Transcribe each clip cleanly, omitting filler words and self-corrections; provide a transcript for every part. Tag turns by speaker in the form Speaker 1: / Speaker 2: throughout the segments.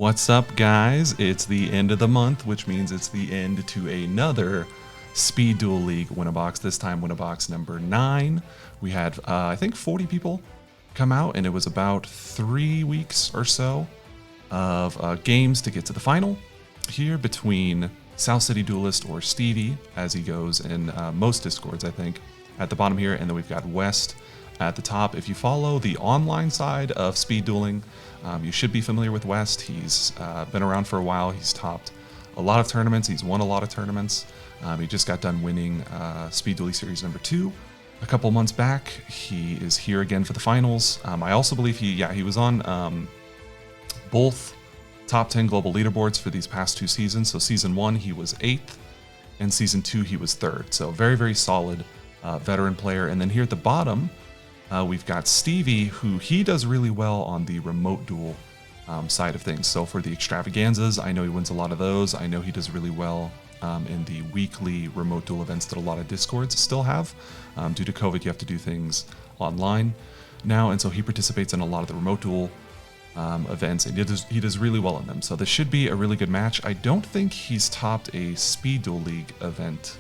Speaker 1: What's up, guys? It's the end of the month, which means it's the end to another Speed Duel League Win-A-Box, this time Win-A-Box number 9. We had, I think, 40 people come out, and it was about 3 weeks or so of games to get to the final here between South City Duelist, or Stevie, as he goes in most Discords, I think, at the bottom here, and then we've got West at the top. If you follow the online side of speed dueling, you should be familiar with West. He's been around for a while. He's topped a lot of tournaments. He's won a lot of tournaments. He just got done winning Speed Dueling Series number 2 a couple months back. He is here again for the finals. I also believe he was on both top 10 global leaderboards for these past 2 seasons. So season 1 he was 8th, and season 2 he was 3rd. So very, very solid veteran player. And then here at the bottom, we've got Stevie, who he does really well on the remote duel side of things. So for the extravaganzas, I know he wins a lot of those. I know he does really well in the weekly remote duel events that a lot of Discords still have. Due to COVID, you have to do things online now, and so he participates in a lot of the remote duel events, and he does really well in them. So this should be a really good match. I don't think he's topped a Speed Duel League event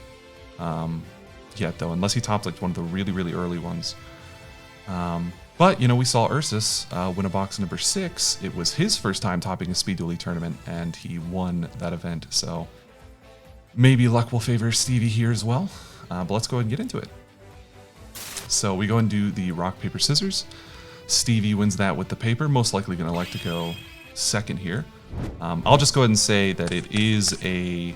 Speaker 1: yet, though, unless he topped like one of the really, really early ones. But, you know, we saw Ursus win a box number 6. It was his first time topping a Speed Duel League tournament, and he won that event. So maybe luck will favor Stevie here as well. But let's go ahead and get into it. So we go and do the rock, paper, scissors. Stevie wins that with the paper, most likely going to like to go second here. I'll just go ahead and say that it is a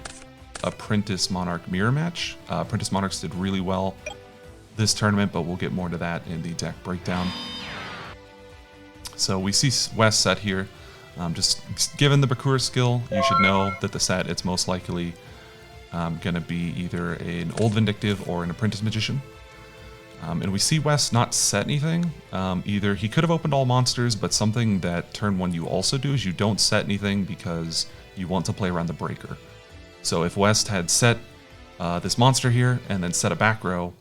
Speaker 1: Apprentice Monarch mirror match. Apprentice Monarchs did really well this tournament, but we'll get more to that in the deck breakdown. So we see West set here. Just given the Bakura skill, you should know that the set, it's most likely going to be either an Old Vindictive or an Apprentice Magician. And we see West not set anything. Either he could have opened all monsters, but something that turn 1 you also do is you don't set anything because you want to play around the breaker. So if West had set this monster here and then set a back row,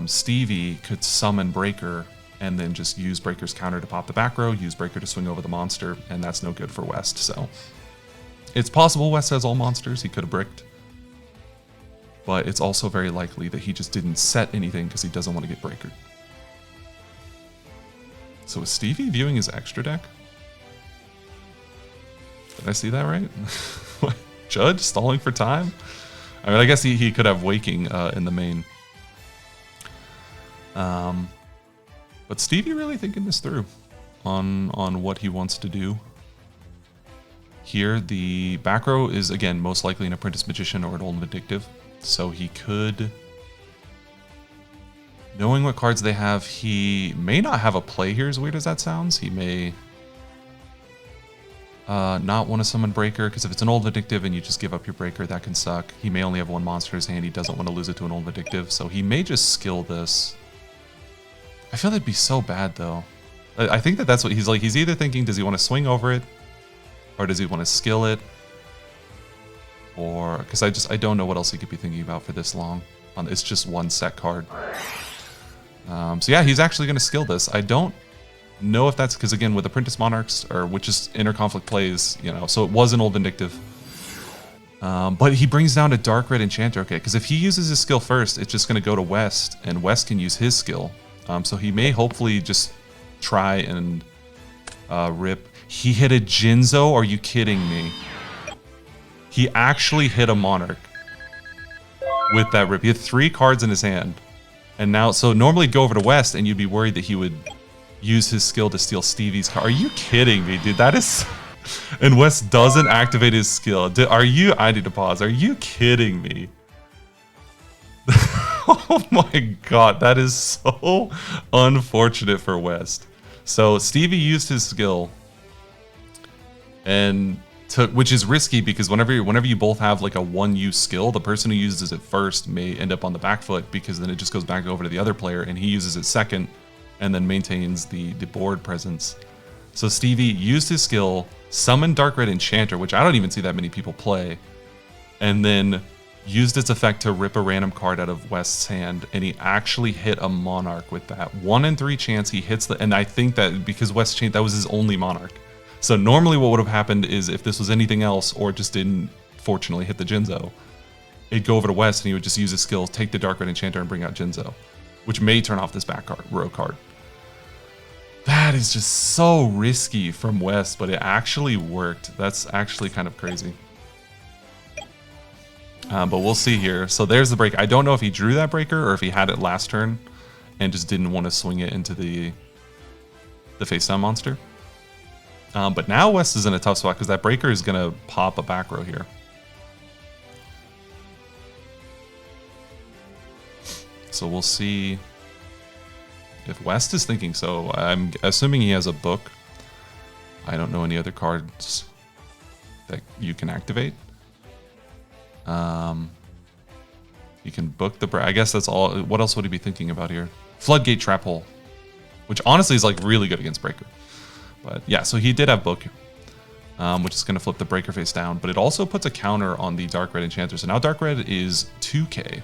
Speaker 1: Stevie could summon Breaker and then just use Breaker's counter to pop the back row, use Breaker to swing over the monster, and that's no good for West. So it's possible West has all monsters, he could have bricked, but it's also very likely that he just didn't set anything because he doesn't want to get Breaker. So is Stevie viewing his extra deck? Did I see that right? Judge stalling for time? I mean, I guess he could have Waking in the main. But Stevie really thinking this through on what he wants to do. Here, the back row is, again, most likely an Apprentice Magician or an Old Vindictive. So he could, knowing what cards they have, he may not have a play here, as weird as that sounds. He may not want to summon Breaker, because if it's an Old Vindictive and you just give up your Breaker, that can suck. He may only have 1 monster in his hand. He doesn't want to lose it to an Old Vindictive, so he may just skill this. I feel that'd be so bad, though. I think that's what he's like. He's either thinking, does he want to swing over it, or does he want to skill it? Or, because I don't know what else he could be thinking about for this long. It's just 1 set card. So yeah, he's actually going to skill this. I don't know if that's because, again, with Apprentice Monarchs, or which is Interconflict plays, you know, so it was an Old Vindictive. But he brings down a Dark Red Enchanter, okay, because if he uses his skill first, it's just going to go to West, and West can use his skill. So he may hopefully just try and rip. He hit a Jinzo? Are you kidding me? He actually hit a Monarch with that rip. He had 3 cards in his hand. And now, so normally go over to West and you'd be worried that he would use his skill to steal Stevie's card. Are you kidding me, dude? That is... And West doesn't activate his skill. I need to pause. Are you kidding me? Oh my god, that is so unfortunate for West. So Stevie used his skill and took, which is risky because whenever you both have like a 1-use skill, the person who uses it first may end up on the back foot because then it just goes back over to the other player and he uses it second and then maintains the board presence. So Stevie used his skill, summoned Dark Red Enchanter, which I don't even see that many people play, and then used its effect to rip a random card out of West's hand, and he actually hit a Monarch with that. 1 in 3 chance he hits the, and I think that because West changed, that was his only Monarch. So normally what would have happened is if this was anything else or just didn't fortunately hit the Jinzo, it'd go over to West and he would just use his skills, take the Dark Red Enchanter and bring out Jinzo, which may turn off this back row card. That is just so risky from West, but it actually worked. That's actually kind of crazy. But we'll see here. So there's the break. I don't know if he drew that breaker or if he had it last turn and just didn't want to swing it into the face down monster. But now West is in a tough spot because that breaker is going to pop a back row here. So we'll see if West is thinking so. I'm assuming he has a book. I don't know any other cards that you can activate. You can book the... I guess that's all. What else would he be thinking about here? Floodgate Trap Hole, which honestly is like really good against Breaker. But yeah, so he did have book, which is going to flip the Breaker face down. But it also puts a counter on the Dark Red Enchanter. So now Dark Red is 2k.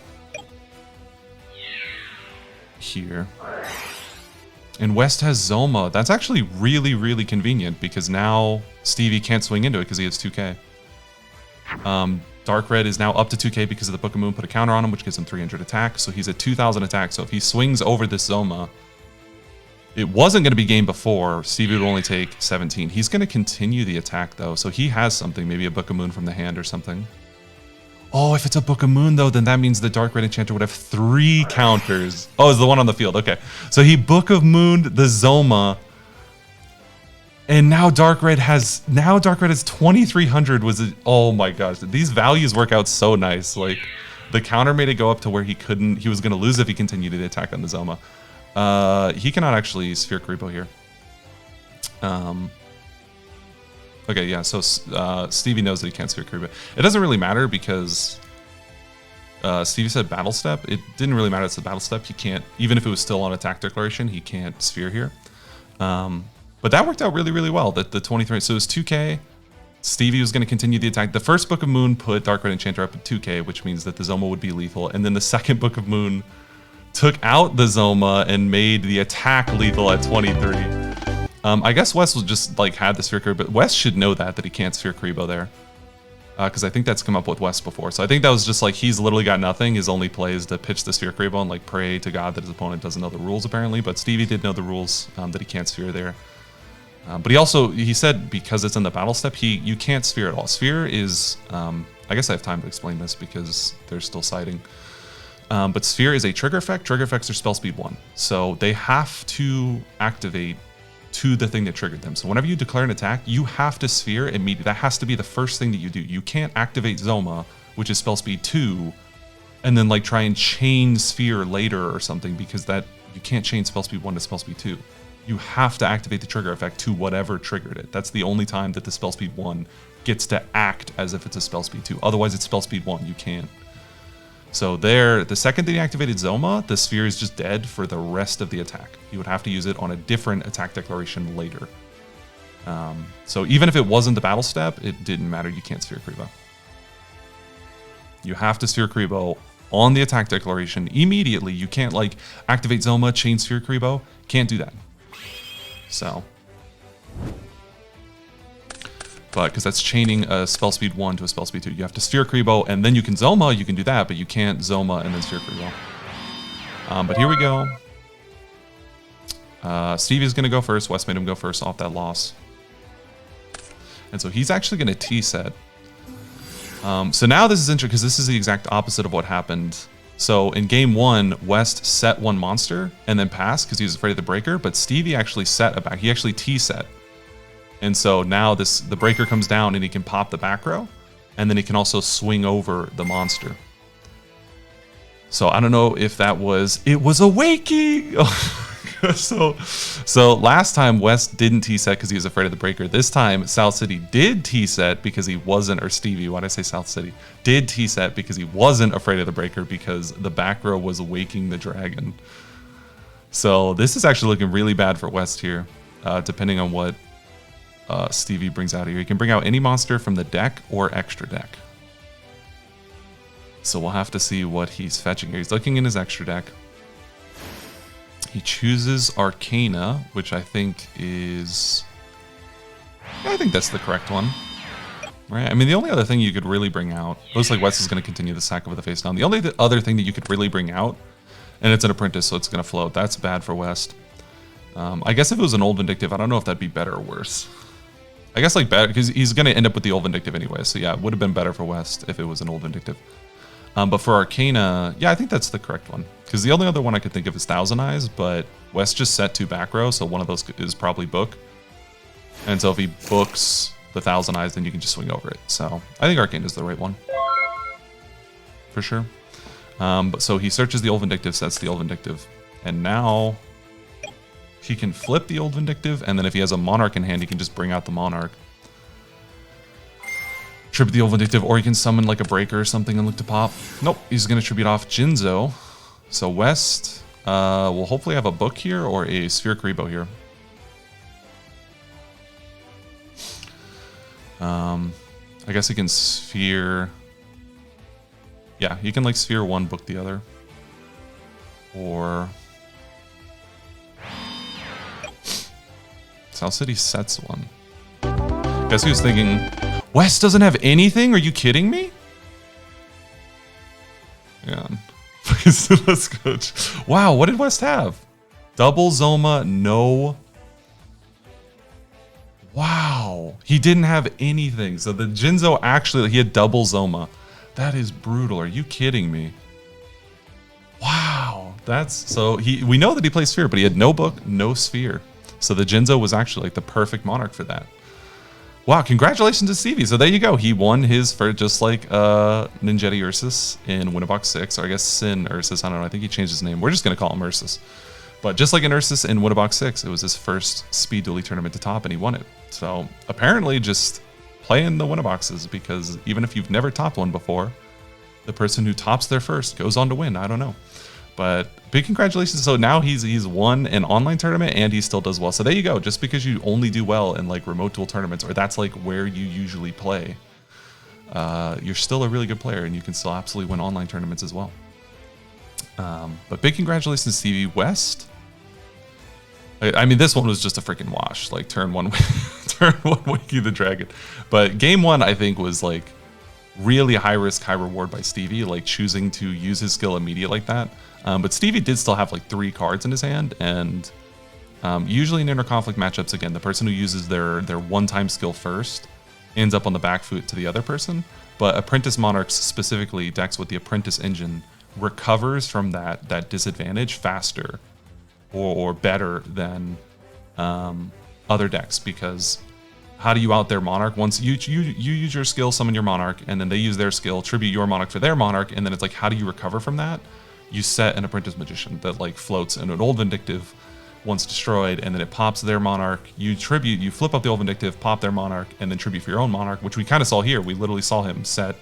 Speaker 1: Here. And West has Zoma. That's actually really, really convenient because now Stevie can't swing into it because he has 2k. Dark Red is now up to 2k because of the Book of Moon put a counter on him, which gives him 300 attack. So he's at 2,000 attack. So if he swings over this Zoma, it wasn't going to be game before. Stevie would only take 17. He's going to continue the attack though. So he has something, maybe a Book of Moon from the hand or something. Oh, if it's a Book of Moon though, then that means the Dark Red Enchanter would have 3 counters. Oh, it's the one on the field. Okay. So he Book of Mooned the Zoma. And now Dark Red has 2,300. Oh my gosh, these values work out so nice. Like the counter made it go up to where he was going to lose if he continued the attack on the Zoma. He cannot actually Sphere Karibo here. Okay, yeah, so Stevie knows that he can't Sphere Karibo. It doesn't really matter because Stevie said Battle Step. It didn't really matter, it's the Battle Step. He can't, even if it was still on Attack Declaration, he can't Sphere here. But that worked out really, really well. That the 23, so it was 2k. Stevie was going to continue the attack. The first Book of Moon put Dark Red Enchanter up at 2k, which means that the Zoma would be lethal. And then the second Book of Moon took out the Zoma and made the attack lethal at 23. I guess West was just like had the Sphere Karibo, but West should know that he can't Sphere Karibo there. Because I think that's come up with West before. So I think that was just like he's literally got nothing. His only play is to pitch the Sphere Karibo and like pray to God that his opponent doesn't know the rules apparently. But Stevie did know the rules that he can't Sphere there. But he said because it's in the battle step, you can't Sphere at all. Sphere is, I guess I have time to explain this because they're still citing. But Sphere is a trigger effect. Trigger effects are spell speed 1. So they have to activate to the thing that triggered them. So whenever you declare an attack, you have to Sphere immediately. That has to be the first thing that you do. You can't activate Zoma, which is spell speed 2, and then like try and chain Sphere later or something because that you can't chain spell speed 1 to spell speed 2. You have to activate the trigger effect to whatever triggered it. That's the only time that the spell speed 1 gets to act as if it's a spell speed 2. Otherwise, it's spell speed 1. You can't. So there, the second that he activated Zoma, the Sphere is just dead for the rest of the attack. He would have to use it on a different attack declaration later. So even if it wasn't the battle step, it didn't matter. You can't Sphere Karibo. You have to Sphere Karibo on the attack declaration immediately. You can't like activate Zoma, chain Sphere Karibo. Can't do that. So, but because that's chaining a spell speed 1 to a spell speed 2, you have to Sphere Karibo and then you can Zoma. You can do that, but you can't Zoma and then Sphere Karibo. But here we go. Stevie's gonna go first. West made him go first off that loss, and so he's actually gonna T-set. So now this is interesting because this is the exact opposite of what happened. So in game 1, West set 1 monster and then passed because he was afraid of the breaker, but Stevie actually set a back. He actually T-set. And so now the breaker comes down and he can pop the back row, and then he can also swing over the monster. So I don't know if it was a Wakey! So last time West didn't T-set because he was afraid of the breaker. This time South City did T-set because he wasn't, or Stevie, why'd I say South City? Did T-set because he wasn't afraid of the breaker because the back row was waking the dragon. So this is actually looking really bad for West here, depending on what Stevie brings out here. He can bring out any monster from the deck or extra deck. So we'll have to see what he's fetching here. He's looking in his extra deck. He chooses Arcana, which I think is Yeah, I think that's the correct one. Right? I mean, the only other thing you could really bring out, looks like West is going to continue the sack with the face down. The only other thing that you could really bring out, and it's an apprentice, so it's going to float. That's bad for West. I guess if it was an old Vindictive, I don't know if that'd be better or worse. I guess like better, because he's going to end up with the old Vindictive anyway. So yeah, it would have been better for West if it was an old Vindictive. But for Arcana, yeah, I think that's the correct one. Because the only other one I could think of is Thousand Eyes, but West just set 2 back row, so one of those is probably Book. And so if he books the Thousand Eyes, then you can just swing over it. So I think Arcana is the right one. For sure. But so he searches the old Vindictive, sets the old Vindictive, and now he can flip the old Vindictive, and then if he has a Monarch in hand, he can just bring out the Monarch. Tribute the old Vindictive, or he can summon like a Breaker or something and look to pop. Nope, he's going to tribute off Jinzo. So West will hopefully have a Book here or a Sphere Karibo here. I guess he can Sphere... Yeah, he can like Sphere 1, Book the other. Or... South City sets 1. Guess he was thinking, West doesn't have anything? Are you kidding me? Yeah. Let's go. Wow, what did West have? Double Zoma, no. Wow. He didn't have anything. So the Jinzo actually, he had double Zoma. That is brutal. Are you kidding me? Wow. That's, so we know that he plays Sphere, but he had no Book, no Sphere. So the Jinzo was actually like the perfect Monarch for that. Wow, congratulations to Stevie. So there you go. He won his for just like Ninjetti Ursus in Win-A-Box 6, or I guess Sin Ursus. I don't know. I think he changed his name. We're just going to call him Ursus. But just like in Ursus in Win-A-Box 6, it was his first Speed Duel tournament to top, and he won it. So apparently just playing the Win-A-Boxes, because even if you've never topped one before, the person who tops there first goes on to win. I don't know. But big congratulations. So now he's won an online tournament and he still does well. So there you go. Just because you only do well in like remote duel tournaments, or that's like where you usually play, you're still a really good player and you can still absolutely win online tournaments as well. But big congratulations to Stevie. West. I mean, this one was just a freaking wash. Like turn one Wiki the Dragon. But game 1, I think, was like really high risk, high reward by Stevie, like choosing to use his skill immediate like that. But Stevie did still have like 3 cards in his hand, and usually in inter-conflict matchups, again, the person who uses their one-time skill first ends up on the back foot to the other person. But Apprentice Monarchs, specifically decks with the Apprentice engine, recovers from that disadvantage faster or better than other decks, because how do you out their Monarch? Once you use your skill, summon your Monarch, and then they use their skill, tribute your Monarch for their Monarch, and then it's like, how do you recover from that? You set an Apprentice Magician that like floats in an old Vindictive once destroyed, and then it pops their Monarch. You tribute, you flip up the old Vindictive, pop their Monarch, and then tribute for your own Monarch, which we kind of saw here. We literally saw him set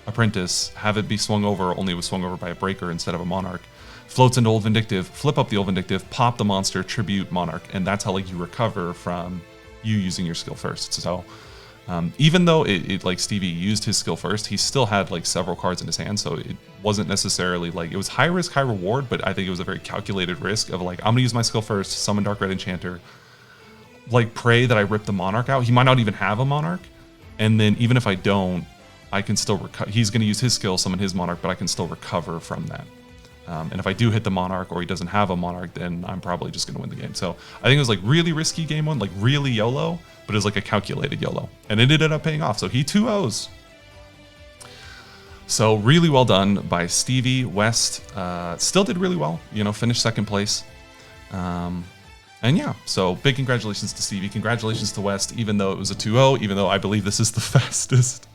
Speaker 1: Apprentice, have it be swung over, only it was swung over by a Breaker instead of a Monarch. Floats into old Vindictive, flip up the old Vindictive, pop the monster, tribute Monarch, and that's how like you recover from you using your skill first. So even though it like Stevie used his skill first, he still had like several cards in his hand, so it wasn't necessarily like, it was high risk, high reward, but I think it was a very calculated risk of like, I'm gonna use my skill first, summon Dark Red Enchanter, like pray that I rip the Monarch out. He might not even have a Monarch, and then even if I don't, I can still recover. He's gonna use his skill, summon his Monarch, but I can still recover from that. And if I do hit the Monarch, or he doesn't have a Monarch, then I'm probably just going to win the game. So I think it was like really risky game 1, like really YOLO, but it was like a calculated YOLO. And it ended up paying off. So he 2-0s. So really well done by Stevie. West still did really well, you know, finished 2nd place. And yeah, so big congratulations to Stevie. Congratulations to West, even though it was a 2-0, even though I believe this is the fastest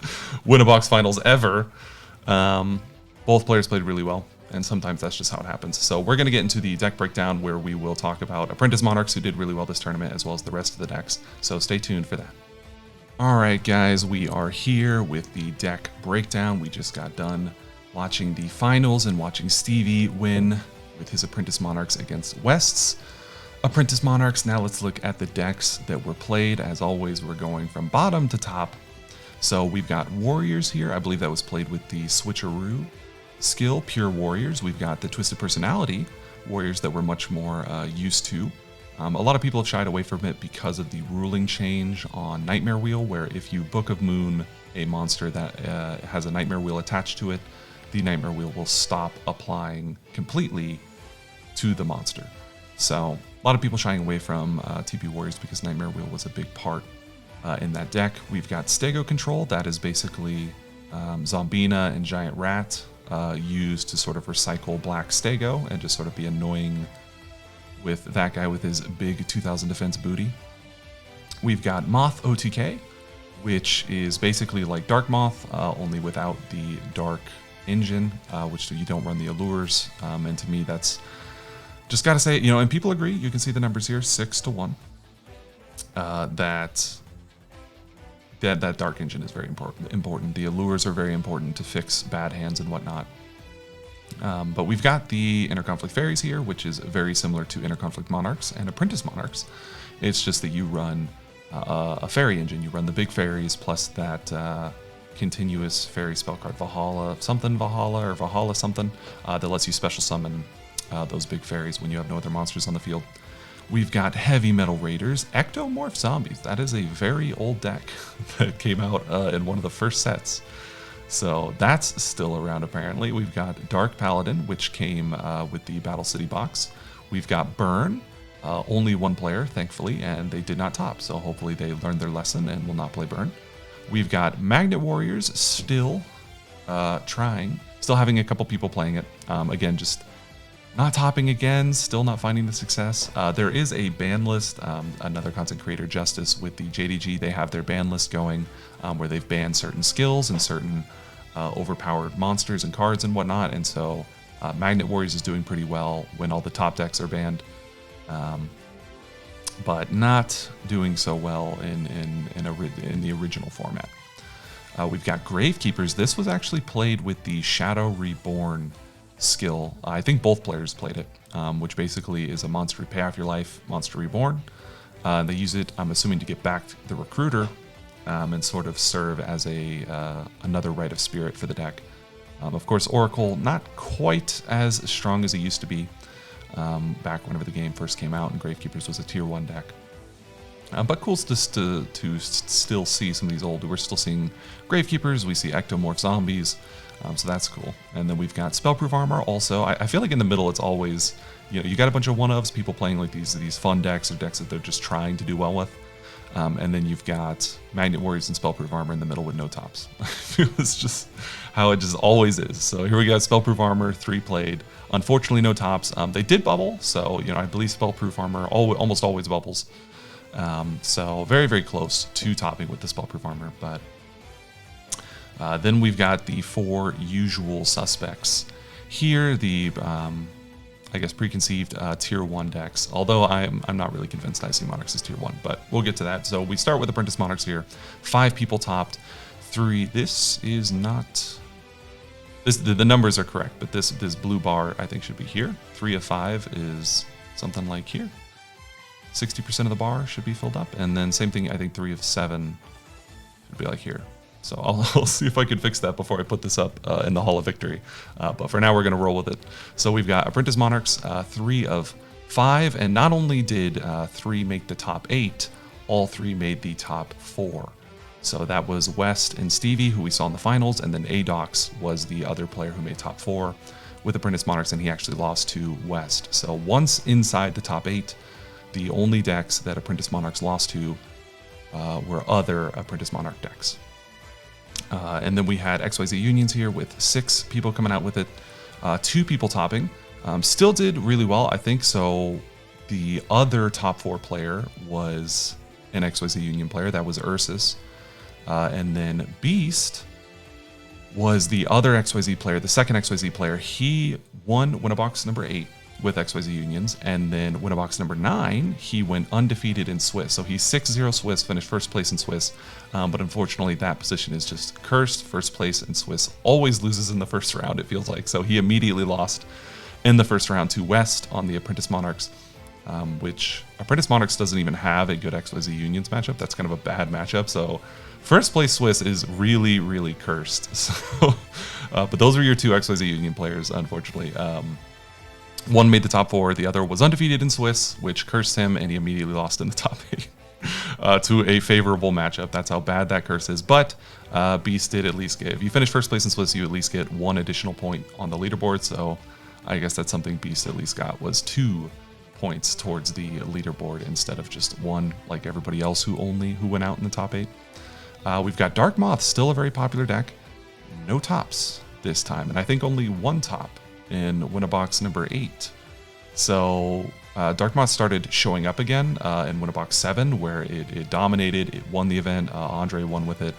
Speaker 1: Win-A-Box finals ever. Both players played really well, and sometimes that's just how it happens. So we're going to get into the deck breakdown, where we will talk about Apprentice Monarchs who did really well this tournament, as well as the rest of the decks. So stay tuned for that. Alright guys, we are here with the deck breakdown. We just got done watching the finals and watching Stevie win with his Apprentice Monarchs against West's Apprentice Monarchs. Now let's look at the decks that were played. As always, we're going from bottom to top. So we've got Warriors here. I believe that was played with the Switcheroo skill, Pure Warriors. We've got the Twisted Personality Warriors that we're much more used to A lot of people have shied away from it because of the ruling change on Nightmare Wheel, where if you Book of Moon a monster that has a Nightmare Wheel attached to it, the Nightmare Wheel will stop applying completely to the monster. So a lot of people shying away from TP Warriors because Nightmare Wheel was a big part in that deck. We've got Stego Control. That is basically Zombina and Giant Rat used to sort of recycle Black Stego and just sort of be annoying with that guy with his big 2000 defense booty. We've got Moth OTK, which is basically like Dark Moth, only without the Dark engine, which you don't run the allures. And to me, that's just got to say, you know, and people agree, you can see the numbers here, 6-1, that Dark engine is very important. The allures are very important to fix bad hands and whatnot. But we've got the Interconflict Fairies here, which is very similar to Interconflict Monarchs and Apprentice Monarchs. It's just that you run a fairy engine. You run the big fairies plus that continuous fairy spell card, Valhalla something, Valhalla or Valhalla something, that lets you special summon those big fairies when you have no other monsters on the field. We've got Heavy Metal Raiders, Ectomorph Zombies. That is a very old deck that came out in one of the first sets. So that's still around apparently. We've got Dark Paladin, which came with the Battle City box. We've got Burn, only one player, thankfully, and they did not top. So hopefully they learned their lesson and will not play Burn. We've got Magnet Warriors, still trying, still having a couple people playing it. Again, just not topping again, still not finding the success. There is a ban list, another content creator, Justice, with the JDG. They have their ban list going where they've banned certain skills and certain overpowered monsters and cards and whatnot. And so Magnet Warriors is doing pretty well when all the top decks are banned, but not doing so well in the original format. We've got Gravekeepers. This was actually played with the Shadow Reborn skill. I think both players played it, which basically is a monster pay off your life, monster reborn. They use it, I'm assuming, to get back the recruiter and sort of serve as another Rite of Spirit for the deck. Of course, Oracle not quite as strong as it used to be back whenever the game first came out, and Gravekeepers was a tier 1 deck. But cool just to still see some of these old. We're still seeing Gravekeepers. We see Ectomorph Zombies. So that's cool. And then we've got Spellproof Armor also. I feel like in the middle it's always, you know, you got a bunch of one-ofs, people playing like these fun decks or decks that they're just trying to do well with. And then you've got Magnet Warriors and Spellproof Armor in the middle with no tops. It's just how it just always is. So here we got Spellproof Armor, 3 played. Unfortunately, no tops. They did bubble, so you know I believe Spellproof Armor almost always bubbles. So very, very close to topping with the Spellproof Armor, but then we've got the 4 usual suspects. Here, the, I guess, preconceived tier 1 decks, although I'm not really convinced I see Monarchs as tier 1, but we'll get to that. So we start with Apprentice Monarchs here. 5 people topped, 3. This is not... the numbers are correct, but this blue bar, I think, should be here. 3 of 5 is something like here. 60% of the bar should be filled up, and then same thing, I think 3 of 7 should be like here. So I'll see if I can fix that before I put this up in the Hall of Victory. But for now, we're going to roll with it. So we've got Apprentice Monarchs, 3 of 5, and not only did 3 make the top 8, all 3 made the top 4. So that was West and Stevie, who we saw in the finals, and then Adox was the other player who made top 4 with Apprentice Monarchs, and he actually lost to West. So once inside the top 8, the only decks that Apprentice Monarchs lost to were other Apprentice Monarch decks. And then we had XYZ Unions here with 6 people coming out with it, 2 people topping. Still did really well, I think. So the other top 4 player was an XYZ Union player. That was Ursus. And then Beast was the other XYZ player, the second XYZ player. He won Win-A-Box number 8 with XYZ Unions, and then Win-A-Box number 9, he went undefeated in Swiss. So he's 6-0 Swiss, finished first place in Swiss, but unfortunately that position is just cursed. First place in Swiss always loses in the first round, it feels like. So he immediately lost in the first round to West on the Apprentice Monarchs, which Apprentice Monarchs doesn't even have a good XYZ Unions matchup. That's kind of a bad matchup. So first place Swiss is really, really cursed. So, but those were your 2 XYZ Union players, unfortunately. One made the top 4, the other was undefeated in Swiss, which cursed him, and he immediately lost in the top 8 to a favorable matchup. That's how bad that curse is. But Beast did at least get, if you finish first place in Swiss, you at least get 1 additional point on the leaderboard. So I guess that's something Beast at least got, was 2 points towards the leaderboard instead of just 1, like everybody else who went out in the top 8. We've got Dark Moth, still a very popular deck. No tops this time, and I think only 1 top in Win-A-Box number 8. So Dark Moth started showing up again in Win-A-Box 7, where it dominated, it won the event, Andre won with it.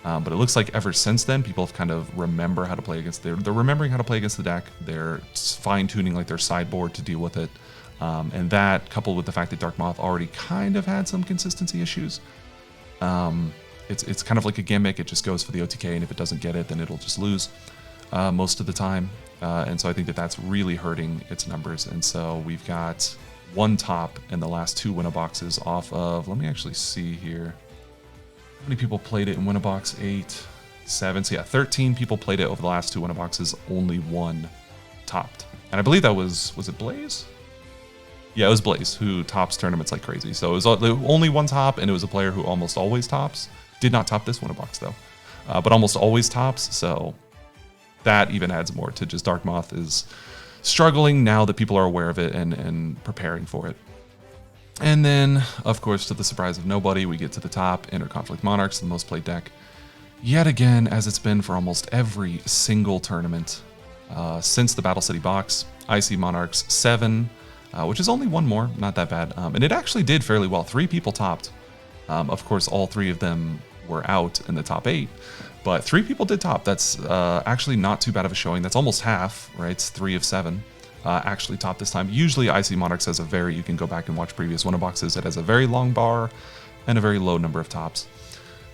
Speaker 1: But it looks like ever since then, people have kind of remember how to play against, they're remembering how to play against the deck, they're fine-tuning like their sideboard to deal with it. And that, coupled with the fact that Dark Moth already kind of had some consistency issues, it's kind of like a gimmick. It just goes for the OTK, and if it doesn't get it, then it'll just lose most of the time. And so I think that that's really hurting its numbers. And so we've got 1 top in the last 2 Win-A-Boxes off of, let me actually see here. How many people played it in Win-A-Box 8, 7? So yeah, 13 people played it over the last 2 Win-A-Boxes, only 1 topped. And I believe that was it Blaze? Yeah, it was Blaze, who tops tournaments like crazy. So it was only 1 top, and it was a player who almost always tops. Did not top this Win-A-Box though, but almost always tops. So that even adds more to just Dark Moth is struggling now that people are aware of it and preparing for it. And then, of course, to the surprise of nobody, we get to the top, Interconflict Monarchs, the most played deck. Yet again, as it's been for almost every single tournament since the Battle City box, IC Monarchs 7, which is only 1 more, not that bad. And it actually did fairly well. 3 people topped. Of course, all 3 of them were out in the top 8, but 3 people did top. That's actually not too bad of a showing. That's almost half, right? It's 3 of 7 actually topped this time. Usually IC Monarchs has you can go back and watch previous Win-A-Boxes. It has a very long bar and a very low number of tops.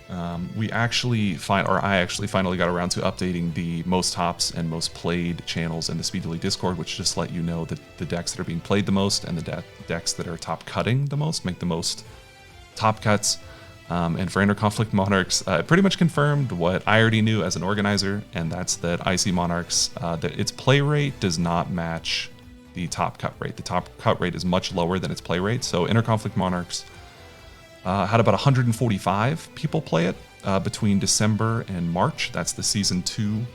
Speaker 1: I actually finally got around to updating the most tops and most played channels in the Speed Delete Discord, which just let you know that the decks that are being played the most and the decks that are top cutting the most make the most top cuts. And for Interconflict Monarchs, it pretty much confirmed what I already knew as an organizer, and that's that IC Monarchs, that its play rate does not match the top cut rate. The top cut rate is much lower than its play rate. So Interconflict Monarchs had about 145 people play it between December and March. That's the Season 2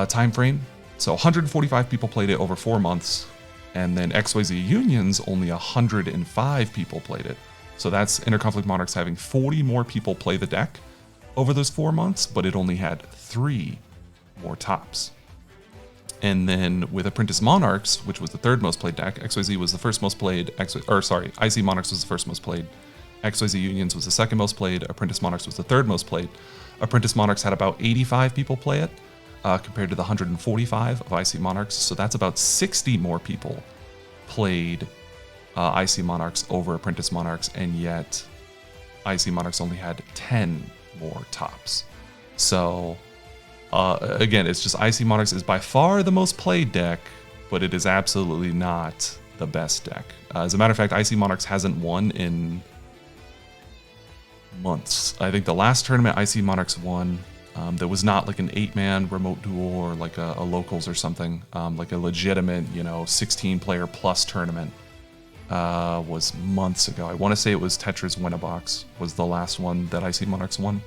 Speaker 1: time frame. So 145 people played it over 4 months, and then XYZ Unions, only 105 people played it. So that's Interconflict Monarchs having 40 more people play the deck over those 4 months, but it only had 3 more tops. And then with Apprentice Monarchs, which was the 3rd most played deck, XYZ was the first most played, IC Monarchs was the first most played, XYZ Unions was the 2nd most played, Apprentice Monarchs was the 3rd most played. Apprentice Monarchs had about 85 people play it, compared to the 145 of IC Monarchs, so that's about 60 more people played IC Monarchs over Apprentice Monarchs, and yet IC Monarchs only had 10 more tops. So again, it's just IC Monarchs is by far the most played deck, but it is absolutely not the best deck. As a matter of fact, IC Monarchs hasn't won in months. I think the last tournament IC Monarchs won, there was not like an 8-man remote duel or like a locals or something, like a legitimate, 16-player plus tournament. Was months ago. I want to say it was Tetra's Win-A-Box was the last one that IC Monarchs won.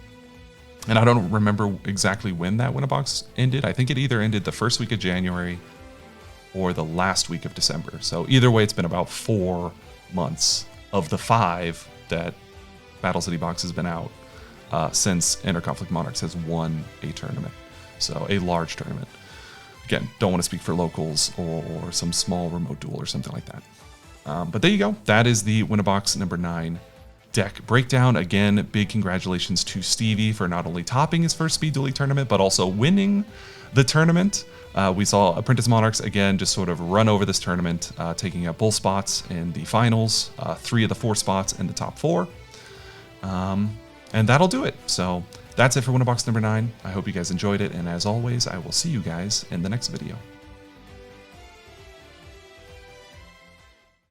Speaker 1: And I don't remember exactly when that Win-A-Box ended. I think it either ended the first week of January or the last week of December. So either way, it's been about 4 months of the 5 that Battle City Box has been out since Interconflict Monarchs has won a tournament. So a large tournament. Again, don't want to speak for locals or some small remote duel or something like that. But there you go. That is the Win-A-Box number 9 deck breakdown. Again, big congratulations to Stevie for not only topping his first Speed Dueling tournament, but also winning the tournament. We saw Apprentice Monarchs, again, just sort of run over this tournament, taking up both spots in the finals, 3 of the 4 spots in the top 4. And that'll do it. So that's it for Win-A-Box number 9. I hope you guys enjoyed it. And as always, I will see you guys in the next video.